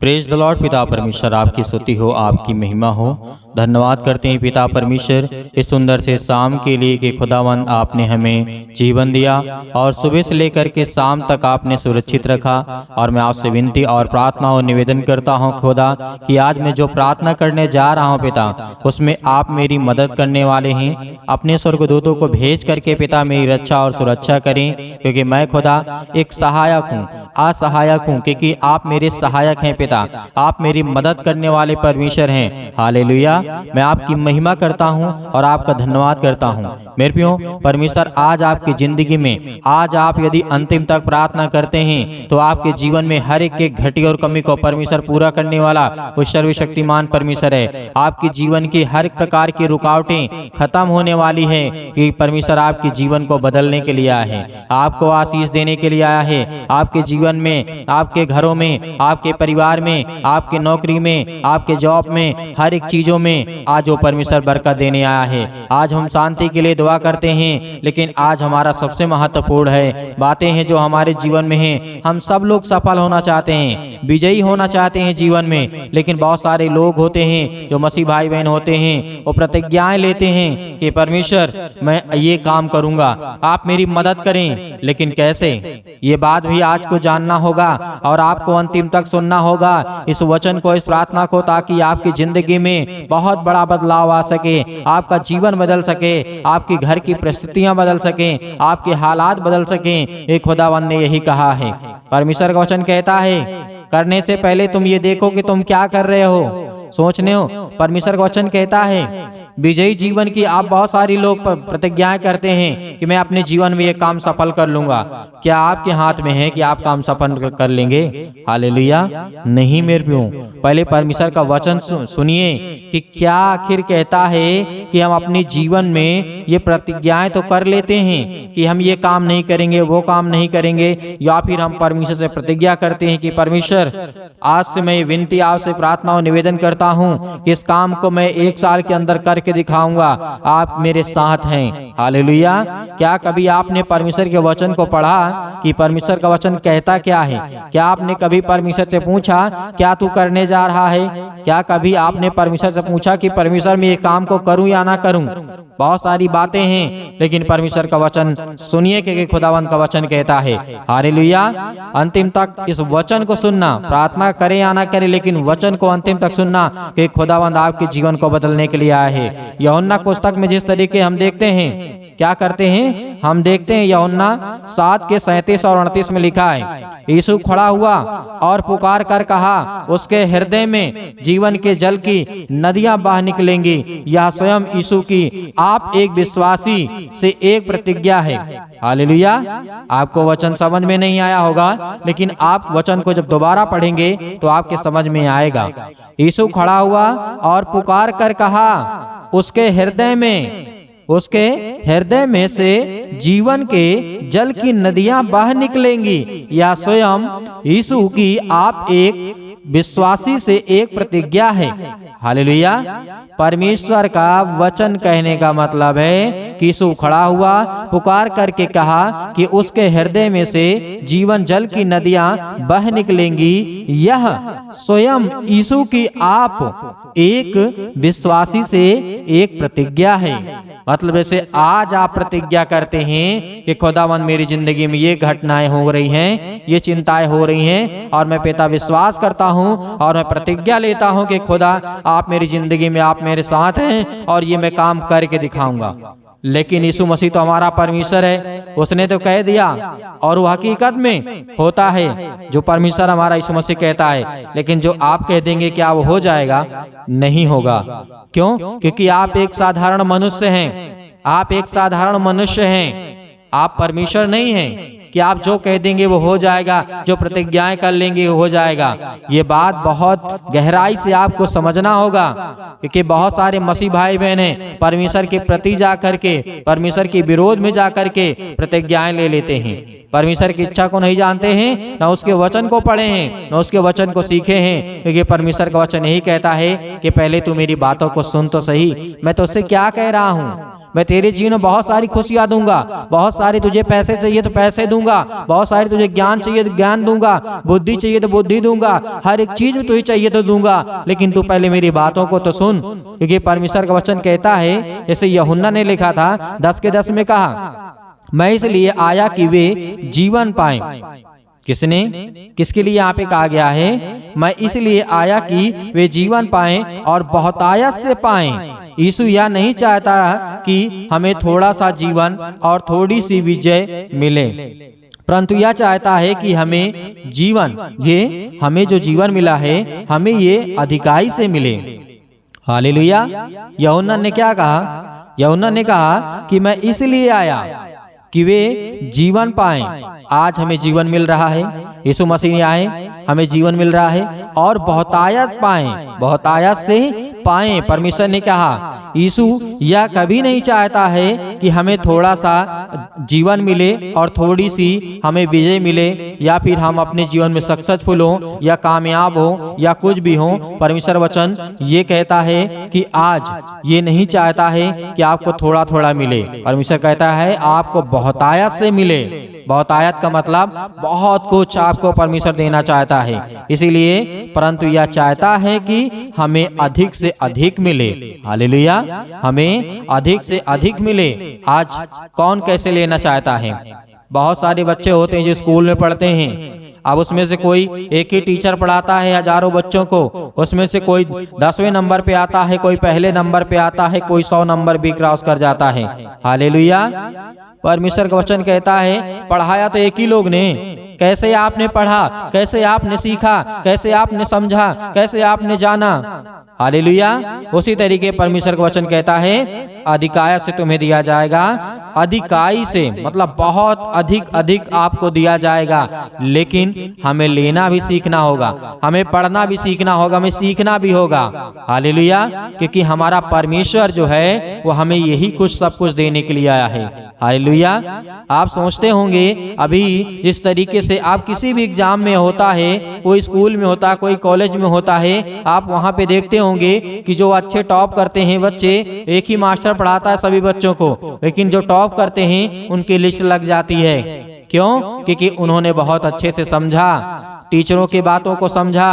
Praise the Lord. पिता परमेश्वर आपकी स्तुति हो, आपकी महिमा हो। धन्यवाद करते हैं पिता परमेश्वर इस सुंदर से शाम के लिए कि खुदावंद आपने हमें जीवन दिया और सुबह से लेकर के शाम तक आपने सुरक्षित रखा। और मैं आपसे विनती और प्रार्थना और निवेदन करता हूं खुदा कि आज मैं जो प्रार्थना करने जा रहा हूं पिता, उसमें आप मेरी मदद करने वाले हैं। अपने स्वर्गदूतों को भेज करके पिता मेरी रक्षा और सुरक्षा करें, क्योंकि मैं खुदा एक सहायक हूँ, असहायक हूँ, क्योंकि आप मेरे सहायक हैं पिता। आप मेरी मदद करने वाले परमेश्वर हैं। हालेलुया। मैं आपकी महिमा करता हूँ और आपका धन्यवाद करता हूँ। मेरे प्रियो परमेश्वर, आज आपकी जिंदगी में, आज आप यदि अंतिम तक प्रार्थना करते हैं तो आपके जीवन में हर एक के घटी और कमी को परमेश्वर पूरा करने वाला वो सर्वशक्तिमान परमेश्वर है। आपके जीवन की हर प्रकार की रुकावटें खत्म होने वाली है कि परमेश्वर आपके जीवन को बदलने के लिए आया है, आपको आशीष देने के लिए आया है। आपके जीवन में, आपके घरों में, आपके परिवार में, आपके नौकरी में, आपके जॉब में, हर एक चीजों में आज वो परमेश्वर बरकत देने आया है। आज हम शांति के लिए दुआ करते हैं, लेकिन आज हमारा सबसे महत्वपूर्ण है बातें हैं जो हमारे जीवन में हैं। हम सब लोग सफल होना चाहते हैं, विजयी होना चाहते हैं जीवन में, लेकिन बहुत सारे लोग होते हैं जो मसीह भाई बहन होते हैं, वो प्रतिज्ञाएं लेते हैं कि परमेश्वर मैं ये काम करूंगा, आप मेरी मदद करें। लेकिन कैसे, ये बात भी आज को जानना होगा और आपको अंतिम तक सुनना होगा इस वचन को, इस प्रार्थना को, ताकि आपकी जिंदगी में बहुत बड़ा बदलाव आ सके, आपका जीवन बदल सके, आपके घर की परिस्थितियां बदल सकें, आपके हालात बदल सकें। एक खुदावंद ने यही कहा है। परमेश्वर का वचन कहता है करने से पहले तुम ये देखो कि तुम क्या कर रहे हो, सोचने हो। परमेश्वर का वचन कहता है विजयी जीवन की आप बहुत सारी लोग प्रतिज्ञाएं करते हैं कि मैं अपने जीवन में ये काम सफल कर लूंगा। क्या आपके हाथ में है कि आप काम सफल कर लेंगे? हालेलुया। नहीं मेरे प्रियो, पहले परमेश्वर का वचन सुनिए कि क्या आखिर कहता है कि हम अपने जीवन में ये प्रतिज्ञाएं तो कर लेते हैं कि हम ये काम नहीं करेंगे, वो काम नहीं करेंगे, या फिर हम परमेश्वर से प्रतिज्ञा करते हैं कि परमेश्वर आज से मैं विनती आपसे प्रार्थना और निवेदन करता हूँ कि इस काम को मैं 1 साल के अंदर करके दिखाऊंगा, आप मेरे साथ हैं। हालेलुया। क्या कभी आपने परमेश्वर के वचन को पढ़ा कि परमेश्वर का वचन कहता क्या है? क्या आपने कभी परमेश्वर से पूछा क्या तू करने जा रहा है? क्या कभी आपने परमेश्वर से पूछा कि परमेश्वर मैं ये काम को करूं या ना करूं? बहुत सारी बातें हैं, लेकिन परमेश्वर का वचन सुनिए कि खुदावंद का वचन कहता है। हालेलुया। अंतिम तक इस वचन को सुनना, प्रार्थना करे या ना करे, लेकिन वचन को अंतिम तक सुनना कि खुदावंद आपके जीवन को बदलने के लिए आया है। यूहन्ना पुस्तक में जिस तरीके हम देखते हैं, क्या करते हैं, हम देखते हैं यूहन्ना 7 के 37 और 38 में लिखा है, यीशु खड़ा हुआ और पुकार कर कहा, उसके हृदय में जीवन के जल की नदियां बह निकलेंगी। यह स्वयं यीशु की आप एक विश्वासी से एक प्रतिज्ञा है। हालेलुया। आपको वचन समझ में नहीं आया होगा, लेकिन आप वचन को जब दोबारा पढ़ेंगे तो आपके समझ में आएगा। यीशु खड़ा हुआ और पुकार कर कहा, उसके हृदय में से जीवन के जल की नदियां बह निकलेंगी। यह स्वयं यीशु की आप एक विश्वासी से एक प्रतिज्ञा है। हालेलुया। परमेश्वर का वचन कहने का मतलब है कि यीशु खड़ा हुआ, पुकार करके कहा कि उसके हृदय में से जीवन जल की नदियां बह निकलेंगी। यह स्वयं यीशु की आप एक विश्वासी से एक प्रतिज्ञा है। मतलब ऐसे आज आप प्रतिज्ञा करते हैं कि खुदावंद मेरी जिंदगी में ये घटनाएं हो रही हैं, ये चिंताएं हो रही हैं, और मैं पिता विश्वास करता हूं और मैं प्रतिज्ञा लेता हूं कि खुदा आप मेरी जिंदगी में, आप मेरे साथ हैं और ये मैं काम करके दिखाऊंगा। लेकिन यीशु मसीह तो हमारा परमेश्वर है, उसने तो कह दिया और वो हकीकत में होता है जो परमेश्वर हमारा यीशु मसीह कहता है। लेकिन जो आप कह देंगे क्या वो हो जाएगा? नहीं होगा। क्यों? क्योंकि आप एक साधारण मनुष्य हैं, आप एक साधारण मनुष्य हैं, आप परमेश्वर नहीं हैं कि आप जो कह देंगे वो हो जाएगा, जो प्रतिज्ञाएं कर लेंगे वो हो जाएगा। ये बात बहुत गहराई से आपको समझना होगा, क्योंकि बहुत सारे मसीह भाई बहन हैं परमेश्वर के प्रति जाकर के, परमेश्वर के विरोध में जाकर के प्रतिज्ञाएं ले लेते हैं। परमेश्वर की इच्छा को नहीं जानते हैं, न उसके वचन को पढ़े हैं, न उसके वचन को सीखे हैं। क्योंकि परमेश्वर का वचन यही कहता है कि पहले तू मेरी बातों को सुन तो सही, मैं तो उससे क्या कह रहा हूँ, मैं तेरे जीवन में बहुत सारी खुशियां दूंगा, बहुत सारी तुझे पैसे चाहिए तो पैसे दूंगा, बहुत सारी तुझे ज्ञान चाहिए तो ज्ञान दूंगा, बुद्धि चाहिए तो बुद्धि दूंगा, हर एक चीज में तुझे चाहिए तो दूंगा, लेकिन तू पहले मेरी बातों को तो सुन। क्योंकि परमेश्वर का वचन कहता है, जैसे यूहन्ना ने लिखा था 10:10 में कहा, मैं इसलिए आया कि वे जीवन पाएं। किसने, किसके लिए यहाँ पे कहा गया है, मैं इसलिए आया कि वे जीवन पाएं और बहुतायत से पाएं। यीशु यह नहीं चाहता कि हमें थोड़ा सा जीवन और थोड़ी सी विजय मिले, परंतु यह चाहता है कि हमें जीवन, ये हमें जो जीवन मिला है हमें ये अधिकाई से मिले। हालेलुया। यूहन्ना ने क्या कहा, यूहन्ना ने कहा कि मैं इसलिए आया कि वे जीवन पाएं। आज हमें जीवन मिल रहा है, यीशु मसीह ने आए, हमें जीवन मिल रहा है और बहुतायत पाएं, बहुतायत से पाएं। परमेश्वर ने कहा, यीशु यह कभी नहीं चाहता है कि हमें थोड़ा सा जीवन मिले और थोड़ी सी हमें विजय मिले, या फिर हम अपने जीवन में सक्सेसफुल हो या कामयाब हो या कुछ भी हो। परमेश्वर वचन ये कहता है कि आज ये नहीं चाहता है कि आपको थोड़ा थोड़ा मिले, परमेश्वर कहता है आपको बहुतायत से मिले। बहुतायत का मतलब बहुत कुछ आपको परमेश्वर देना चाहता है, इसीलिए परंतु यह चाहता है कि हमें अधिक से अधिक मिले। हालेलुया, हमें अधिक से अधिक मिले। आज कौन कैसे लेना चाहता है? बहुत सारे बच्चे होते हैं जो स्कूल में पढ़ते हैं, अब उसमें से कोई एक ही टीचर पढ़ाता है हजारों बच्चों को, उसमें से कोई 10वें नंबर पे आता है, कोई पहले नंबर पे आता है, कोई 100 नंबर भी क्रॉस कर जाता है। हालेलुया। परमेश्वर का वचन कहता है पढ़ाया तो एक ही लोग ने, कैसे आपने पढ़ा, कैसे आपने सीखा, कैसे आपने समझा, कैसे आपने जाना। हालेलुया। उसी तरीके परमेश्वर का वचन कहता है अधिकाय से तुम्हें दिया जाएगा, अधिकाई से मतलब बहुत अधिक अधिक आपको दिया जाएगा, लेकिन हमें लेना भी सीखना होगा, हमें पढ़ना भी सीखना होगा, हमें सीखना भी होगा। हालेलुया। क्योंकि हमारा परमेश्वर जो है वो हमें यही कुछ सब कुछ देने के लिए आया है। हालेलुया। आप सोचते होंगे अभी जिस तरीके से आप किसी भी एग्जाम में होता है, कोई स्कूल में होता है, कोई कॉलेज में होता है, आप वहाँ पे देखते होंगे कि जो अच्छे टॉप करते हैं बच्चे, एक ही मास्टर पढ़ाता है सभी बच्चों को, लेकिन जो टॉप करते हैं उनकी लिस्ट लग जाती है। क्यों? क्योंकि उन्होंने बहुत अच्छे से समझा, टीचरों की बातों को समझा।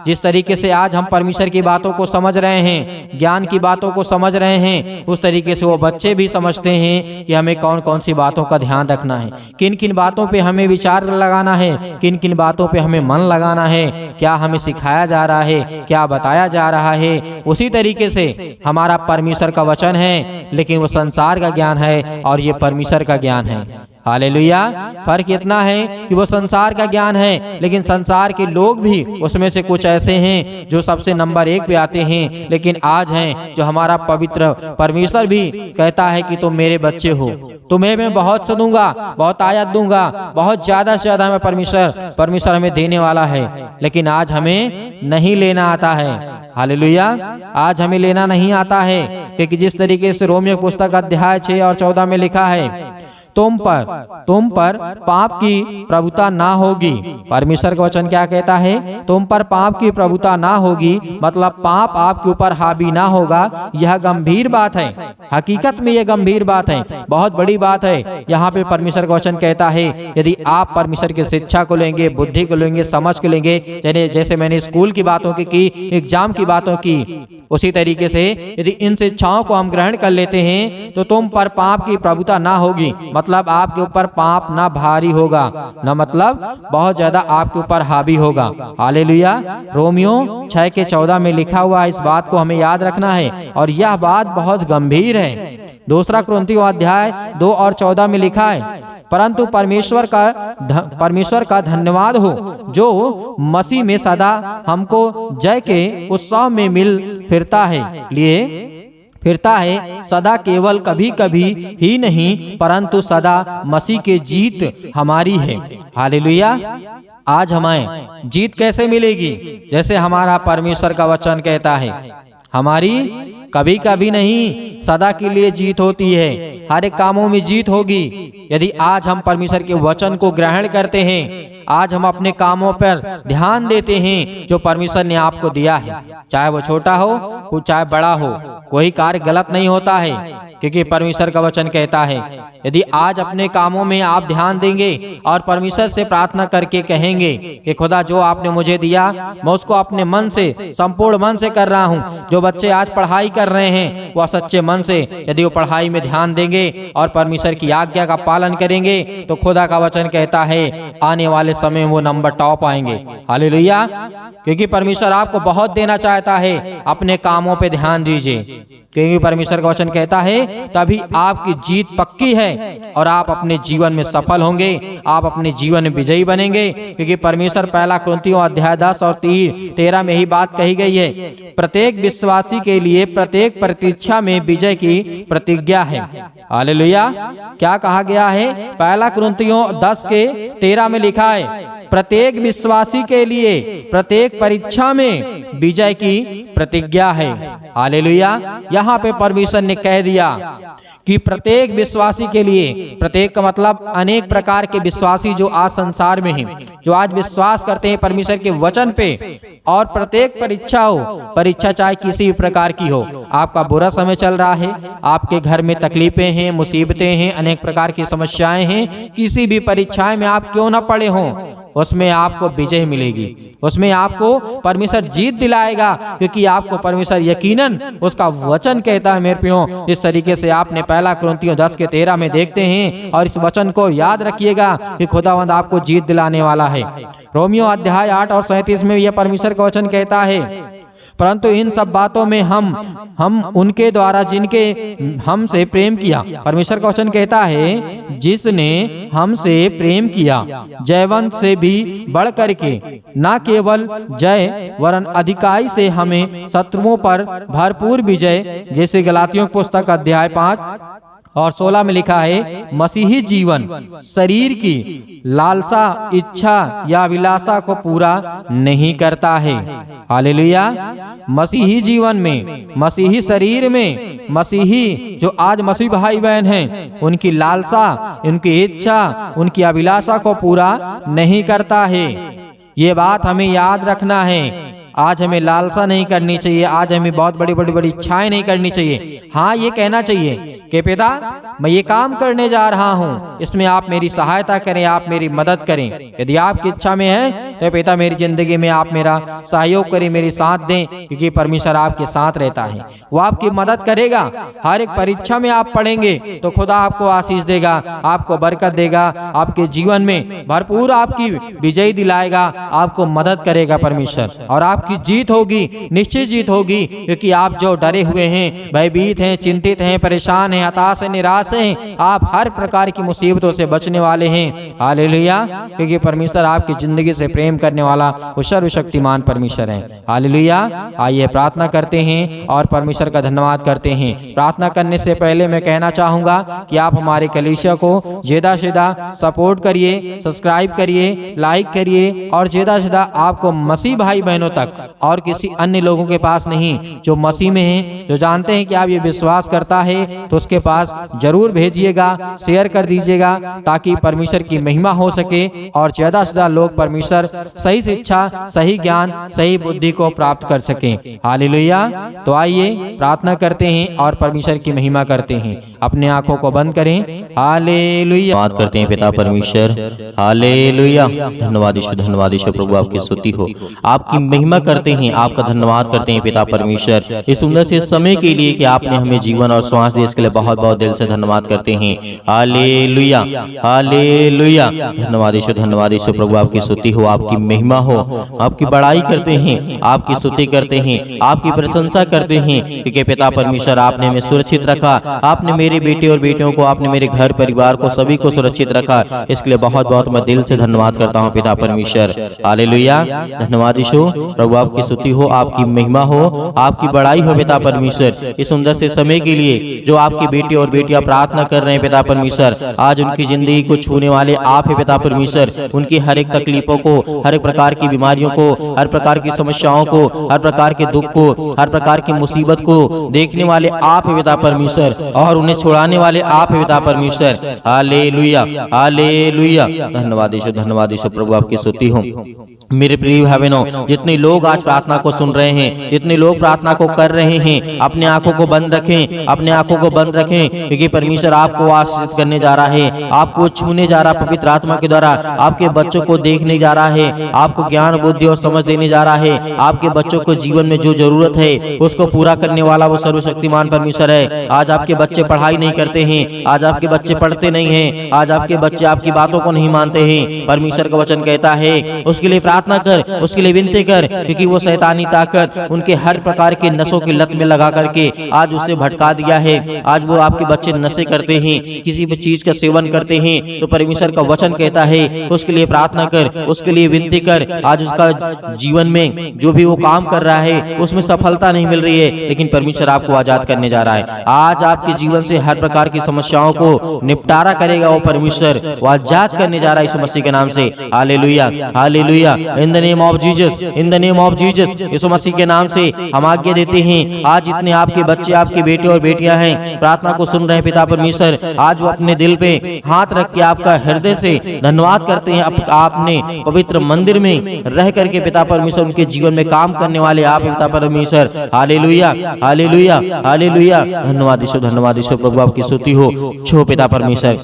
जिस तरीके से आज हम परमेश्वर की बातों को समझ रहे हैं, ज्ञान की बातों को समझ रहे हैं, उस तरीके से वो बच्चे भी समझते हैं कि हमें कौन कौन सी बातों का ध्यान रखना है, किन किन बातों पे हमें विचार लगाना है, किन किन बातों पे हमें मन लगाना है, क्या हमें सिखाया जा रहा है, क्या बताया जा रहा है। उसी तरीके से हमारा परमेश्वर का वचन है, लेकिन वो संसार का ज्ञान है और ये परमेश्वर का ज्ञान है। हालेलुया। फर्क इतना है कि वो संसार का ज्ञान है, लेकिन संसार के लोग भी उसमें से कुछ ऐसे हैं जो सबसे नंबर 1 पे आते हैं, लेकिन आज हैं जो हमारा पवित्र परमेश्वर भी कहता है कि तुम मेरे बच्चे हो, तुम्हें मैं बहुत से दूंगा, बहुत आयत दूंगा, बहुत ज्यादा से ज्यादा मैं परमेश्वर हमें देने वाला है, लेकिन आज हमें नहीं लेना आता है। हालेलुया। आज हमें लेना नहीं आता है, क्योंकि जिस तरीके से रोमियो पुस्तक अध्याय 6 और 14 में लिखा है तुम पर पाप की प्रभुता ना होगी। परमेश्वर का वचन क्या कहता है? तुम पर पाप की प्रभुता ना होगी, मतलब पाप आपके ऊपर हावी ना होगा। यह गंभीर बात है, हकीकत में यह गंभीर बात है, बहुत बड़ी बात है। यहाँ पे परमेश्वर का वचन कहता है यदि आप परमेश्वर की शिक्षा को लेंगे, बुद्धि को लेंगे, समझ को लेंगे, जैसे मैंने स्कूल की बातों की, एग्जाम की बातों की, उसी तरीके से यदि इन शिक्षाओं को हम ग्रहण कर लेते हैं तो तुम पर पाप की प्रभुता ना होगी, मतलब आपके ऊपर पाप ना भारी होगा, ना मतलब बहुत ज्यादा आपके ऊपर हावी होगा। हालेलुया। रोमियो 6 के 14 में लिखा हुआ इस बात को हमें याद रखना है, और यह बात बहुत गंभीर है। दूसरा कुरिन्थियों अध्याय 2 और 14 में लिखा है परंतु परमेश्वर का धन्यवाद हो जो मसीह में सदा हमको जय के उत्सव में मिल फिरता है सदा, केवल कभी कभी ही नहीं परंतु सदा मसीह के जीत हमारी है। हालेलुया। आज हमें जीत कैसे मिलेगी? जैसे हमारा परमेश्वर का वचन कहता है हमारी कभी कभी नहीं सदा के लिए जीत होती है, हर एक कामों में जीत होगी। यदि आज हम परमेश्वर के वचन को ग्रहण करते हैं, आज हम अपने कामों पर ध्यान देते हैं जो परमेश्वर ने आपको दिया है, चाहे वो छोटा हो चाहे बड़ा हो, कोई कार्य गलत नहीं होता है। क्योंकि परमेश्वर का वचन कहता है यदि आज अपने कामों में आप ध्यान देंगे और परमेश्वर से प्रार्थना करके कहेंगे कि खुदा जो आपने मुझे दिया मैं उसको अपने मन से, संपूर्ण मन से कर रहा हूँ। जो बच्चे आज पढ़ाई कर रहे हैं वह सच्चे मन से यदि वो पढ़ाई में ध्यान देंगे और परमेश्वर की आज्ञा का पालन करेंगे तो खुदा का वचन कहता है आने वाले समय वो नंबर टॉप आएंगे। हालेलुया। क्योंकि परमेश्वर आपको बहुत देना चाहता है, अपने कामों पे ध्यान दीजिए, क्योंकि परमेश्वर का वचन कहता है तभी आपकी जीत पक्की है और आप अपने जीवन में सफल होंगे, आप अपने जीवन में विजयी बनेंगे। क्योंकि परमेश्वर पहला कुरिन्थियों अध्याय 10 और 13 में ही बात कही गई है, प्रत्येक विश्वासी के लिए प्रत्येक प्रतीक्षा में विजय की प्रतिज्ञा है। हालेलुया। क्या कहा गया है? पहला कुरिन्थियों 10 के 13 में लिखा है प्रत्येक विश्वासी के लिए प्रत्येक परीक्षा में विजय की प्रतिज्ञा है। हालेलुया। यहाँ पे परमेश्वर ने कह दिया कि प्रत्येक विश्वासी के लिए, प्रत्येक का मतलब अनेक प्रकार के विश्वासी जो आज संसार में हैं, जो आज विश्वास करते हैं परमेश्वर के वचन पे, और प्रत्येक परीक्षा हो, परीक्षा चाहे किसी भी प्रकार की हो, आपका बुरा समय चल रहा है, आपके घर में तकलीफें हैं, मुसीबतें हैं, अनेक प्रकार की समस्याएं हैं, किसी भी परीक्षाएं में आप क्यों न पड़े हों, उसमें आपको विजय मिलेगी, उसमें आपको परमेश्वर जीत दिलाएगा। क्योंकि आपको परमेश्वर यकीनन उसका वचन कहता है। मेरे प्रियो, इस तरीके से आपने पहला कुरिन्थियों 10 के 13 में देखते हैं और इस वचन को याद रखिएगा कि खुदावंद आपको जीत दिलाने वाला है। रोमियो अध्याय 8 और 37 में यह परमेश्वर का वचन कहता है परंतु इन सब बातों में हम उनके द्वारा जिनके हमसे प्रेम किया, परमेश्वर का वचन कहता है जिसने हमसे प्रेम किया, जयवंत से भी बढ़ करके न केवल जय वरन अधिकाई से हमें शत्रुओं पर भरपूर विजय, जैसे गलातियों की पुस्तक अध्याय 5 और 16 में लिखा है, मसीही जीवन शरीर की लालसा, इच्छा या अभिलाषा को पूरा नहीं करता है। हालेलुया। मसीही जीवन में, मसीही शरीर में, मसीही जो आज मसीह भाई बहन हैं, उनकी लालसा, उनकी इच्छा, उनकी अभिलाषा को पूरा नहीं करता है। ये बात हमें याद रखना है। आज हमें लालसा नहीं करनी चाहिए, आज हमें बहुत बड़ी इच्छाएं नहीं करनी चाहिए। हाँ, ये कहना चाहिए कि पिता मैं ये काम करने जा रहा हूँ, इसमें आप मेरी सहायता करें, आप मेरी मदद करें। यदि आपकी इच्छा में है तो पिता मेरी जिंदगी में आप मेरा सहयोग करें, मेरी साथ दें, क्योंकि परमेश्वर आपके साथ रहता है, वो आपकी मदद करेगा। हर एक परीक्षा में आप पढ़ेंगे तो खुदा आपको आशीष देगा, आपको बरकत देगा, आपके जीवन में भरपूर आपकी विजय दिलाएगा, आपको मदद करेगा परमेश्वर, और आपकी जीत होगी, निश्चित जीत होगी। क्योंकि आप जो डरे हुए हैं, भयभीत हैं, चिंतित हैं, परेशान हैं, हताश हैं, निराश हैं, आप हर प्रकार की मुसीबतों से बचने वाले हैं। हालेलुया। क्योंकि परमेश्वर आपकी जिंदगी से प्रेम करने वाला वो सर्वशक्तिमान परमेश्वर है। हालेलुया। आइए प्रार्थना करते हैं और परमेश्वर का धन्यवाद करते हैं। प्रार्थना करने से पहले मैं कहना चाहूंगा कि आप हमारे कलीसिया को ज्यादा से ज्यादा सपोर्ट करिए, सब्सक्राइब करिए, लाइक करिए, और ज्यादा से ज्यादा आपको मसीह भाई बहनों तक और किसी अन्य लोगों के पास नहीं जो मसीह में हैं, जो जानते हैं कि आप ये विश्वास करता है, तो उसके पास जरूर भेजिएगा, शेयर कर दीजिएगा, ताकि परमेश्वर की महिमा हो सके और ज्यादा से ज्यादा लोग परमेश्वर सही शिक्षा, सही ज्ञान, सही बुद्धि को प्राप्त कर सकें। हालेलुया। तो आइए प्रार्थना करते हैं और परमेश्वर की महिमा करते हैं। अपने आंखों को बंद करें। हालेलुया। बात करते हैं पिता परमेश्वर। हालेलुया। धन्यवाद यीशु, धन्यवाद यीशु प्रभु, आपकी स्तुति हो, आपकी महिमा करते हैं, आपका धन्यवाद करते हैं पिता परमेश्वर इस सुंदर से समय के लिए कि आपने हमें जीवन और श्वास दिए, इसके लिए बहुत बहुत दिल से धन्यवाद करते हैं। हालेलुया। हालेलुया। धन्यवाद यीशु, धन्यवाद यीशु प्रभु, आपकी स्तुति हो, आपकी महिमा हो, आपकी बड़ाई करते हैं, आपकी स्तुति करते हैं, आपकी प्रशंसा करते हैं। क्योंकि पिता परमेश्वर आपने हमें सुरक्षित रखा, आपने मेरे बेटे और बेटियों को, आपने मेरे घर परिवार को, सभी को सुरक्षित रखा, इसके लिए बहुत बहुत मैं दिल से धन्यवाद करता हूँ पिता परमेश्वर। हालेलुया। धन्यवाद यीशु प्रभु, आपकी स्तुति हो, आपकी महिमा हो, आपकी बड़ाई हो पिता परमेश्वर इस सुंदर से समय के लिए जो आपके बेटे और बेटियां प्रार्थना कर रहे हैं पिता परमेश्वर। आज उनकी जिंदगी को छूने वाले आप है पिता परमेश्वर, उनकी हर एक तकलीफों को, हर एक प्रकार की बीमारियों को, हर प्रकार की समस्याओं को, हर प्रकार के दुख को, हर प्रकार की मुसीबत को देखने वाले आप है पिता परमेश्वर, और उन्हें छुड़ाने वाले आप है पिता परमेश्वर। हालेलुया। हालेलुया। धन्यवाद यीशु, धन्यवाद यीशु प्रभु, आपकी स्तुति हो। मेरे प्रिय भाई बहनों, जितने लोग आज प्रार्थना को सुन रहे हैं, जितने लोग प्रार्थना को कर रहे हैं, अपने आंखों को बंद रखें, अपने आंखों को बंद रखें, क्योंकि परमेश्वर आपको आशीषित करने जा रहा है, आपको छूने जा रहा है पवित्र आत्मा के द्वारा, आपके बच्चों को देखने जा रहा है, आपको ज्ञान बुद्धि और समझ देने जा रहा है, आपके बच्चों को जीवन में जो जरूरत है उसको पूरा करने वाला वो सर्वशक्तिमान परमेश्वर है। आज आपके बच्चे पढ़ाई नहीं करते हैं, आज आपके बच्चे पढ़ते नहीं हैं, आज आपके बच्चे आपकी बातों को नहीं मानते हैं, परमेश्वर का वचन कहता है उसके लिए प्रार्थना कर, उसके लिए विनती कर, क्योंकि वो शैतानी ताकत उनके हर प्रकार के नशों की लत में लगा करके आज उसे भटका दिया है। आज वो आपके बच्चे नशे करते हैं, किसी भी चीज का सेवन करते हैं, तो परमेश्वर का वचन कहता है उसके लिए प्रार्थना कर, उसके लिए विनती कर। आज उसका जीवन में जो भी वो काम कर रहा है उसमें सफलता नहीं मिल रही है, लेकिन परमेश्वर आपको आजाद करने जा रहा है। आज आपके जीवन से हर प्रकार की समस्याओं को निपटारा करेगा वो परमेश्वर, वो आजाद करने जा रहा है यीशु मसीह के नाम से। Hallelujah, hallelujah. In the name of Jesus, in the name of Jesus, यीशु मसीह के नाम से हम आज्ञा देते हैं। आज जितने आपके बच्चे, आपके बेटे और बेटियां हैं, प्रार्थना को सुन रहे हैं पिता परमेश्वर, आज वो अपने दिल पे हाथ रख के आपका हृदय से धन्यवाद करते हैं। आपने पवित्र मंदिर में रह करके पिता परमेश्वर उनके जीवन में काम करने वाले आप पिता परमेश्वर। Hallelujah, hallelujah, hallelujah. धन्यवाद ईश्वर, धन्यवाद ईश्वर, प्रभु आपकी स्तुति हो। छो पिता परमेश्वर,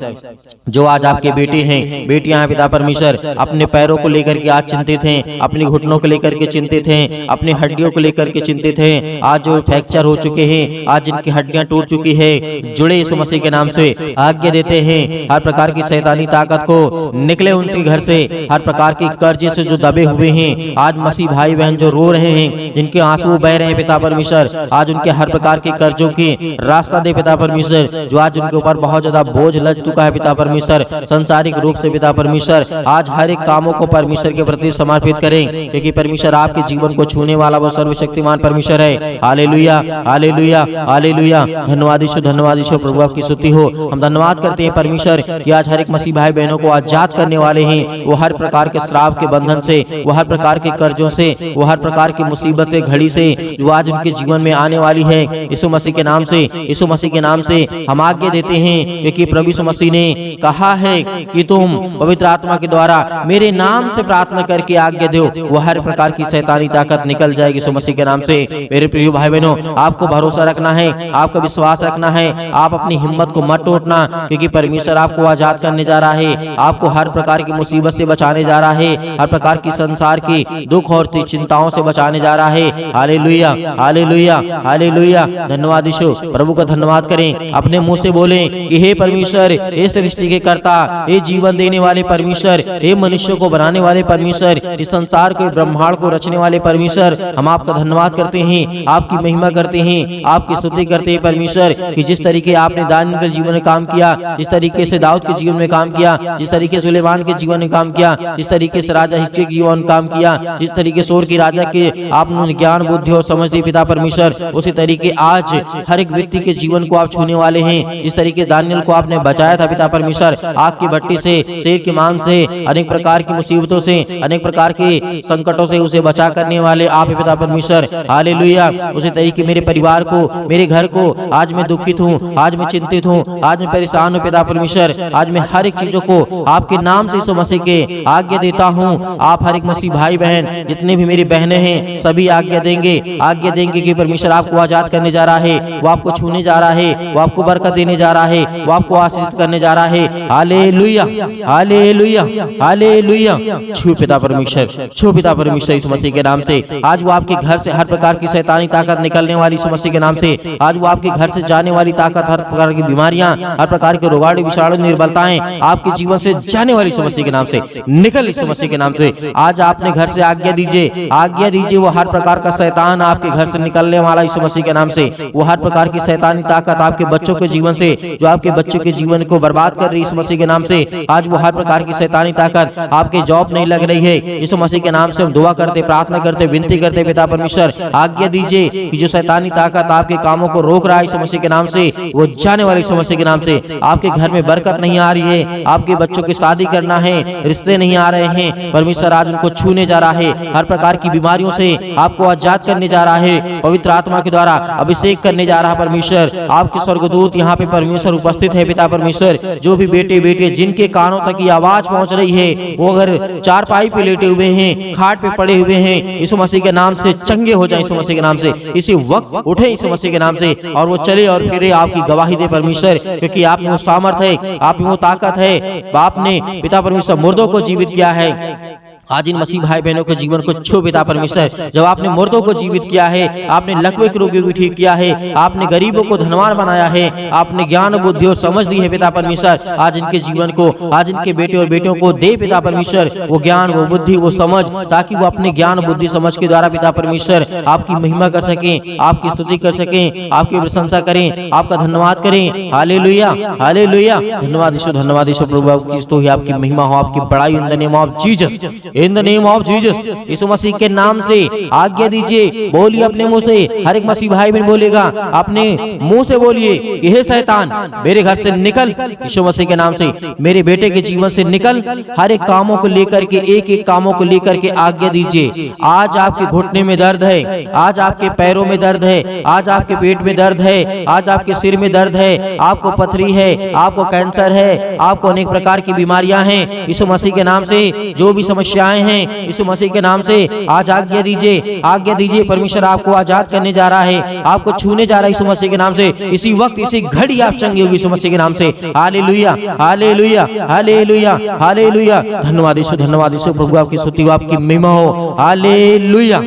जो आज आपके बेटे हैं, बेटियां हैं पिता परमेश्वर, अपने पैरों को लेकर के आज चिंतित हैं, अपने घुटनों को लेकर के चिंतित हैं, अपनी हड्डियों को लेकर के चिंतित हैं, आज जो फ्रैक्चर हो चुके हैं, आज जिनकी हड्डियां टूट चुकी है, जुड़े यीशु मसीह के नाम से आज्ञा देते हैं हर प्रकार की शैतानी ताकत को निकले उनके घर से, हर प्रकार की कर्जे से जो दबे हुए हैं, आज मसीह भाई बहन जो रो रहे हैं, जिनके आंसू बह रहे हैं पिता परमेश्वर, आज उनके हर प्रकार के कर्जों की रास्ता दे पिता परमेश्वर, जो आज उनके ऊपर बहुत ज्यादा बोझ लग चुका है पिता परमेश्वर, संसारिक रूप से पिता परमेश्वर, आज हर एक कामों को परमेश्वर के प्रति समर्पित करें, क्योंकि परमेश्वर आपके जीवन को छूने वाला वो सर्वशक्तिमान परमेश्वर है। Hallelujah, hallelujah, hallelujah. धन्यवाद ईश्वर, धन्यवाद ईश्वर, प्रभु आपकी स्तुति हो। हम धन्यवाद करते हैं परमेश्वर कि आज हर एक मसीह भाई बहनों को आजाद करने वाले हैं। वो हर प्रकार के श्राप के बंधन से, वो हर प्रकार के कर्जों से, वो हर प्रकार की मुसीबतें घड़ी से जो आज उनके जीवन में आने वाली है, यीशु मसीह के नाम से, यीशु मसीह के नाम से हम आज्ञा देते हैं, क्योंकि प्रभु यीशु मसीह ने कहा है कि तुम पवित्र आत्मा के द्वारा मेरे नाम से प्रार्थना करके आज्ञा दो, वो हर प्रकार की शैतानी ताकत निकल जाएगी यीशु मसीह के नाम से। मेरे प्रिय भाई बहनों, आपको भरोसा रखना है, आपका विश्वास रखना है, आप अपनी हिम्मत को मत टूटना, क्योंकि परमेश्वर आपको आजाद करने जा रहा है, आपको हर प्रकार की मुसीबत से बचाने जा रहा है, हर प्रकार की संसार की दुख और चिंताओं से बचाने जा रहा है। Hallelujah, hallelujah, hallelujah. धन्यवाद यीशु, प्रभु का धन्यवाद करें, अपने मुंह से बोलें कि हे परमेश्वर, हे सृष्टि के कर्ता, हे जीवन देने वाले परमेश्वर, हे मनुष्य को बनाने वाले परमेश्वर, इस संसार को, ब्रह्मांड को रचने वाले परमेश्वर, हम आपका धन्यवाद करते हैं, आपकी महिमा करते हैं, आपकी स्तुति करते हैं परमेश्वर, कि जिस तरीके आपने दानियल के जीवन में काम किया, जिस तरीके से दाऊद के जीवन में काम किया, जिस तरीके से सुलेमान के जीवन में काम किया, जिस तरीके से राजा हिजकिय्याह के जीवन में काम किया, जिस तरीके से सोर के राजा के आपने ज्ञान बुद्धि और समझ दी पिता परमेश्वर, उसी तरीके आज हर एक व्यक्ति के जीवन को आप छूने वाले हैं। इस तरीके दानियल को आपने बचाया था पिता परमेश्वर, आग की भट्टी से, शेर के मांस से, अनेक प्रकार की मुसीबतों से, अनेक प्रकार के संकटों से उसे बचा करने वाले आप पिता परमेश्वर। हालेलुया। उसी तरीके मेरे परिवार को, मेरे घर को, आज मैं दुखित हूँ, आज मैं चिंतित हूँ, आज मैं परेशान हूँ पिता परमेश्वर, आज मैं हर एक चीजों को आपके नाम से यीशु मसीह के आज्ञा देता हूँ। आप हर एक मसीह भाई बहन, जितने भी मेरी बहनें हैं, सभी आज्ञा देंगे, आज्ञा देंगे कि परमेश्वर आपको आजाद करने जा रहा है, वो आपको छूने जा रहा है, वो आपको बरकत देने जा रहा है, वो आपको आशीष करने जा रहा है। Hallelujah, hallelujah, hallelujah. छू पिता परमेश्वर, छू पिता परमेश्वर यीशु मसीह के नाम से। आज वो आपके घर से हर प्रकार की शैतानी ताकत निकलने वाली यीशु मसीह के नाम से, आज वो आपके घर से जाने वाली ताकत, हर प्रकार की बीमारियां, हर प्रकार के रोगाणु, विषाणु, निर्बलताएं आपके जीवन से जाने वाली यीशु मसीह के नाम से निकल, यीशु मसीह के नाम से। आज आपने घर से आज्ञा दीजिए, आज्ञा दीजिए, वो हर प्रकार का शैतान आपके घर से निकलने वाला यीशु मसीह के नाम से, वो हर प्रकार की शैतानी ताकत आपके बच्चों के जीवन से, जो आपके बच्चों के जीवन को बर्बाद कर रही है यीशु मसीह के नाम से, आज वो हर प्रकार की शैतानी ताकत, आपके जॉब नहीं लग रही है, यीशु मसीह के नाम से हम दुआ करते, प्रार्थना करते, विनती करते पिता परमेश्वर, आज्ञा दीजिए कि जो शैतानी ताकत आपके कामों को रोक रहा है यीशु मसीह के नाम से, वो जाने वाले यीशु मसीह के नाम से। आपके घर में बरकत नहीं आ रही है, आपके बच्चों की शादी करना है, रिश्ते नहीं आ रहे हैं, परमेश्वर आज उनको छूने जा रहा है, हर प्रकार की बीमारियों से आपको आजाद करने जा रहा है, पवित्र आत्मा के द्वारा अभिषेक करने जा रहा है परमेश्वर। आपके स्वर्गदूत यहाँ पे परमेश्वर उपस्थित है पिता परमेश्वर। जो भी बेटे बेटे जिनके कानों तक ये आवाज पहुंच रही है, वो अगर चारपाई पे लेटे हुए हैं, खाट पे पड़े हुए हैं, यीशु मसीह के नाम से चंगे हो जाए, यीशु मसीह के नाम से इसी वक्त उठे यीशु मसीह के नाम से, और वो चले और फिरे आपकी गवाही दे परमेश्वर, क्योंकि आप में वो सामर्थ है, आप में वो ताकत है। आपने पिता परमेश्वर मुर्दों को जीवित किया है। आज इन मसीह भाई बहनों के जीवन को छू पिता परमेश्वर, जब आपने मुर्दों को जीवित किया है, आपने लकवे के रोगियों को ठीक किया है, आपने गरीबों को धनवान बनाया है, आपने ज्ञान बुद्धि और समझ दी है पिता परमेश्वर। आज इनके जीवन को, आज इनके बेटे और बेटियों को दे पिता परमेश्वर वो ज्ञान, वो बुद्धि, वो समझ, ताकि वो अपने ज्ञान बुद्धि समझ के द्वारा पिता परमेश्वर आपकी महिमा कर सकें, आपकी स्तुति कर सकें, आपकी प्रशंसा करें, आपका धन्यवाद करें। Hallelujah, hallelujah. धन्यवाद यीशु, धन्यवाद यीशु प्रभु, आपकी महिमा हो, आपकी बड़ाई in the name of Jesus, in the name of Jesus. यीशु मसीह के नाम से आज्ञा दीजिए, बोलिए अपने मुंह से, हर एक मसीह भाई बहन बोलेगा, अपने मुंह से बोलिए कि हे शैतान मेरे घर से निकल, यीशु मसीह के नाम से मेरे बेटे के जीवन से निकल। हर एक कामों को लेकर के, एक एक कामों को लेकर के आज्ञा दीजिए। आज आपके घुटने में दर्द है, आज आपके पैरों में दर्द है, आज आपके पेट में दर्द है, आज आपके सिर में दर्द है, आपको पथरी है, आपको कैंसर है, आपको अनेक प्रकार की बीमारियां हैं। यीशु मसीह के नाम से जो भी समस्याएं हैं, यीशु मसीह के नाम से आज आज्ञा दीजिए, आज्ञा दीजिए। परमेश्वर आपको आजाद करने जा रहा है, आपको छूने जा रहा है यीशु मसीह के नाम से। इसी वक्त, इसी घड़ी आप चंगे होगी यीशु मसीह के नाम से। Hallelujah, hallelujah, hallelujah, hallelujah. धन्यवाद यीशु, धन्यवाद यीशु प्रभु, आपकी स्तुति हो, आपकी महिमा हो। Hallelujah,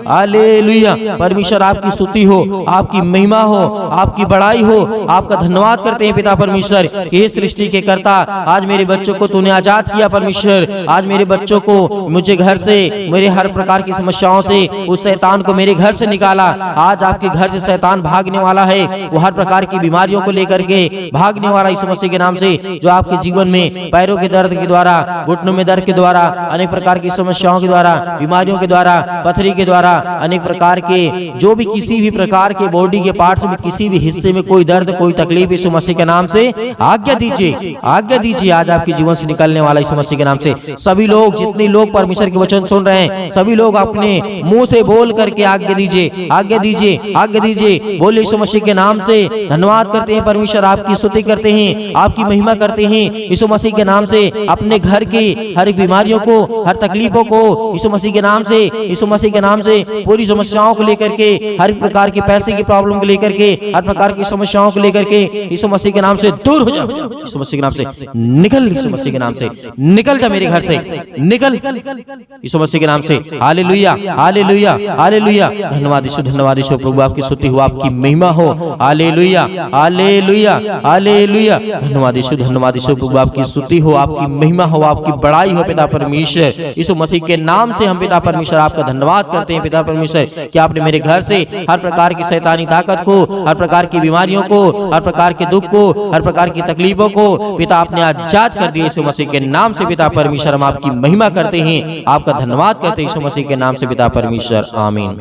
hallelujah. परमेश्वर आपकी स्तुति हो, आपकी महिमा हो, आपकी बड़ाई हो। आपका धन्यवाद करते हैं पिता परमेश्वर कि हे सृष्टि के कर्ता, आज मेरे बच्चों को तूने आजाद किया परमेश्वर। आज मेरे बच्चों को, मुझे घर से, मेरे हर प्रकार की समस्याओं से, उस शैतान को मेरे घर से निकाला। आज आपके घर से शैतान भागने वाला है, वो हर प्रकार की बीमारियों को लेकर के भागने वाला यीशु मसीह के नाम से। जो आपके जीवन में पैरों के दर्द के द्वारा, घुटनों में दर्द के द्वारा, अनेक प्रकार की समस्याओं के द्वारा, बीमारियों के द्वारा, पथरी के द्वारा, अनेक प्रकार के जो भी किसी भी प्रकार के बॉडी के पार्ट्स में किसी भी हिस्से में कोई दर्द, कोई तकलीफ, यीशु मसीह के नाम से आज्ञा दीजिए, आज्ञा दीजिए। आज आपके जीवन से निकलने वाला यीशु मसीह के नाम से सभी लोग, जितने लोग परमेश्वर के वचन सुन रहे हैं, सभी लोग अपने मुंह से बोल करके आज्ञा दीजिए, आज्ञा दीजिए, आज्ञा दीजिए। बोले यीशु मसीह के नाम से धन्यवाद करते हैं परमेश्वर, आपकी स्तुति करते हैं, आपकी महिमा करते हैं। यीशु मसीह के नाम से अपने घर की हर एक बीमारियों को, हर तकलीफों को यीशु मसीह के नाम से, यीशु मसीह के नाम से पूरी समस्याओं को लेकर के, हर एक प्रकार की पैसे की प्रॉब्लम को लेकर के, हर प्रकार की समस्याओं को लेकर के यीशु मसीह के नाम से दूर हो जाओ। यीशु मसीह के नाम से निकल, यीशु मसीह के नाम से निकल जा मेरे घर से, निकल यीशु मसीह के नाम से। Hallelujah, hallelujah, hallelujah. धन्यवाद यीशु, धन्यवाद यीशु प्रभु, आपकी स्तुति हो, आपकी महिमा हो। Hallelujah, hallelujah, hallelujah. धन्यवाद यीशु, धन्यवाद यीशु प्रभु, आपकी स्तुति हो, आपकी महिमा हो, आपकी बड़ाई हो पिता परमेश्वर। यीशु मसीह के नाम से हम पिता परमेश्वर आपका धन्यवाद करते हैं पिता परमेश्वर कि आपने मेरे घर से हर प्रकार की शैतानी ताकत को, हर प्रकार की बीमारियों को, हर प्रकार के दुख को, हर प्रकार की तकलीफों को पिता आपने आजाद कर दिया यीशु मसीह के नाम से पिता परमेश्वर। हम आपकी महिमा करते हैं, आपका धन्यवाद करते हैं यीशु मसीह के नाम से पिता परमेश्वर, आमीन।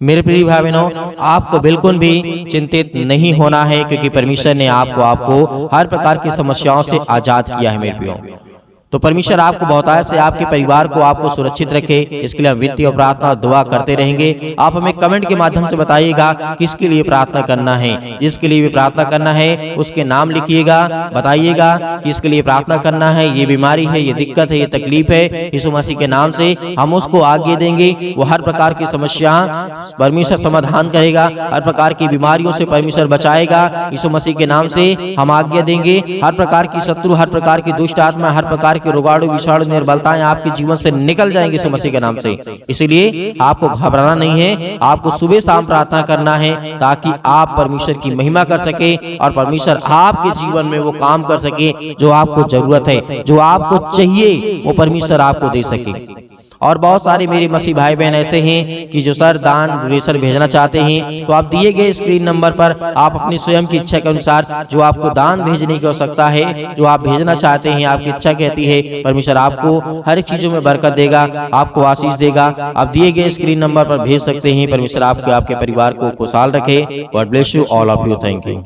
मेरे प्रिय भाई बहनों, आपको बिल्कुल भी चिंतित नहीं होना है, क्योंकि परमेश्वर ने आपको हर प्रकार की समस्याओं से आजाद किया है मेरे प्रियो। तो परमेश्वर आपको बहुतायत से, आपके परिवार को, आपको सुरक्षित रखे, इसके लिए हम विनती और प्रार्थना और दुआ करते रहेंगे। आप हमें कमेंट के माध्यम से बताइएगा किसके लिए प्रार्थना करना है। जिसके लिए भी प्रार्थना करना है उसके नाम लिखिएगा, बताइएगा कि इसके लिए प्रार्थना करना है, ये बीमारी है, ये दिक्कत है, ये तकलीफ है, यीशु मसीह के नाम से हम उसको आगे देंगे। वो हर प्रकार की समस्या परमेश्वर समाधान करेगा, हर प्रकार की बीमारियों से परमेश्वर बचाएगा। यीशु मसीह के नाम से हम आज्ञा देंगे, हर प्रकार की शत्रु, हर प्रकार की दुष्ट आत्मा, हर प्रकार के रोगाणु, विषाणु, निर्बलताएं आपके जीवन से निकल जाएंगे यीशु मसीह के नाम से। इसलिए आपको घबराना नहीं है, आपको सुबह शाम प्रार्थना करना है, ताकि आप परमेश्वर की महिमा कर सके और परमेश्वर आपके जीवन में वो काम कर सके जो आपको जरूरत है, जो आपको चाहिए, वो परमेश्वर आपको दे सके। और बहुत सारे मेरे मसीह भाई बहन ऐसे हैं कि जो सर दान डोनेशन भेजना चाहते हैं, तो आप दिए गए स्क्रीन नंबर पर आप अपनी स्वयं की इच्छा के अनुसार जो आपको दान भेजने की आवश्यकता है, जो आप भेजना चाहते हैं, आपकी इच्छा कहती है, परमेश्वर आपको हर एक चीजों में बरकत देगा, आपको आशीष देगा। आप दिए गए स्क्रीन नंबर पर भेज सकते हैं। परमेश्वर आपके परिवार को खुशहाल रखे। God bless you all of you. Thank you.